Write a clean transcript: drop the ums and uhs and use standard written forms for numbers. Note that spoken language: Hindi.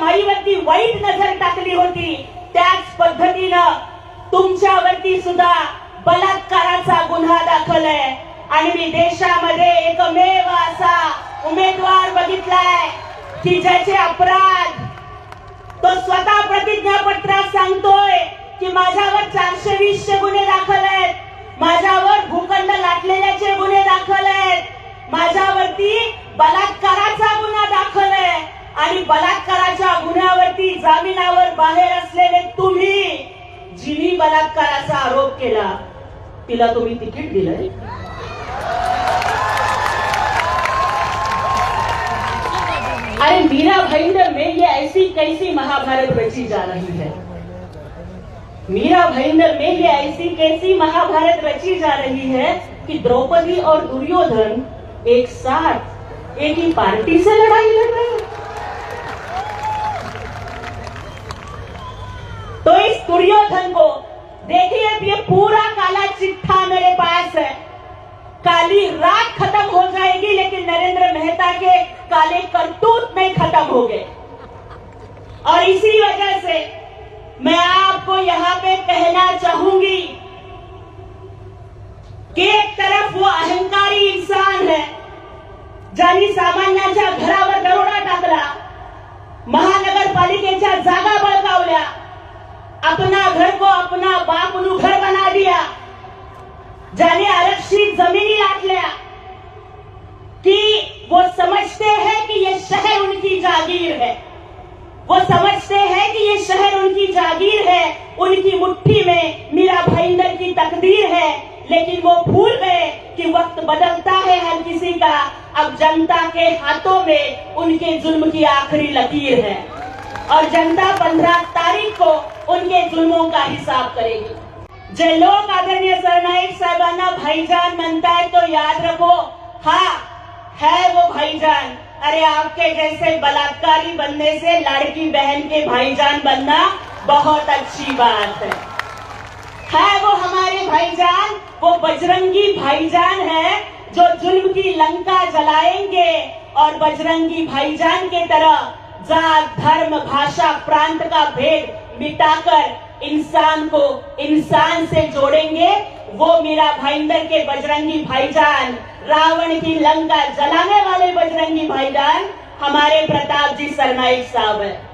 माईवरती वाईट नजर टाकली होती त्याच पद्धतीनं तुमच्यावरती सुद्धा बलात्काराचा गुन्हा दाखल आहे आणि मी देशामध्ये एकमेव असा उमेदवार बघितलाय की ज्याचे अपराध तो स्वतः प्रतिज्ञापत्रात सांगतोय की माझ्यावर 420 गुन्हे दाखल आहेत, माझ्यावर भूखंड लाटलेल्याचे गुन्हे दाखल आहेत, माझ्यावरती बलात्काराचा गुन्हा दाखल आहे आणि बलात्काराच्या गुन्ह्यावरती जामिनावर बाहेर असलेले तुम्ही जिनी बलात्काराचा आरोप केला तिला तुम्ही तिकीट दिलंय। अरे मीरा भाईंदर में ये ऐसी कैसी महाभारत रची जा रही है, मीरा भाईंदर में ये ऐसी कैसी महाभारत रची जा रही है कि द्रौपदी और दुर्योधन एक साथ एक ही पार्टी से लड़ाई लड़ रहे हैं। तो इस दुर्योधन को देखिए, ये पूरा काला चिट्ठा मेरे पास है, काली रात खत्म हो जाएगी लेकिन नरेंद्र मेहता के काले करतूत नहीं खत्म हो गए। और इसी वजह से मैं आपको यहाँ पे कहना चाहूंगी कि एक तरफ वो अहंकारी इंसान है ज्यांनी सामान्याच्या घरावर दरोडा टाकला, महानगरपालिकेच्या जागा बळकावल्या, अपना घर को अपना बापनू घर बना दिया, ज्याने आरक्षित जमिनी लाटल्या कि वो समझते हैं कि ये शहर उनकी जागीर है, वो समझते हैं कि ये शहर उनकी जागीर है, उनकी मुट्ठी में मीरा भाईंदर की तकदीर है। लेकिन वो भूल गए कि वक्त बदलता है हर किसी का, अब जनता के हाथों में उनके जुल्म की आखिरी लकीर है और जनता 15 तारीख को उनके जुल्मों का हिसाब करेगी। जे लोग आदरणीय सरनाईक साहेबांना भाईजान म्हणतायत तो याद रखो, हाँ है वो भाईजान। अरे आपके जैसे बलात्कारी बनने से लड़की बहन के भाईजान बनना बहुत अच्छी बात है वो हमारे भाईजान, वो बजरंगी भाईजान है जो जुल्म की लंका जलाएंगे और बजरंगी भाईजान के तरह जात धर्म भाषा प्रांत का भेद मिटाकर इंसान को इंसान से जोड़ेंगे। वो मीरा भाईंदर के बजरंगी भाईजान, रावण की लंका जलाने वाले बजरंगी भाईजान हमारे प्रताप जी सरनाईक साहब है।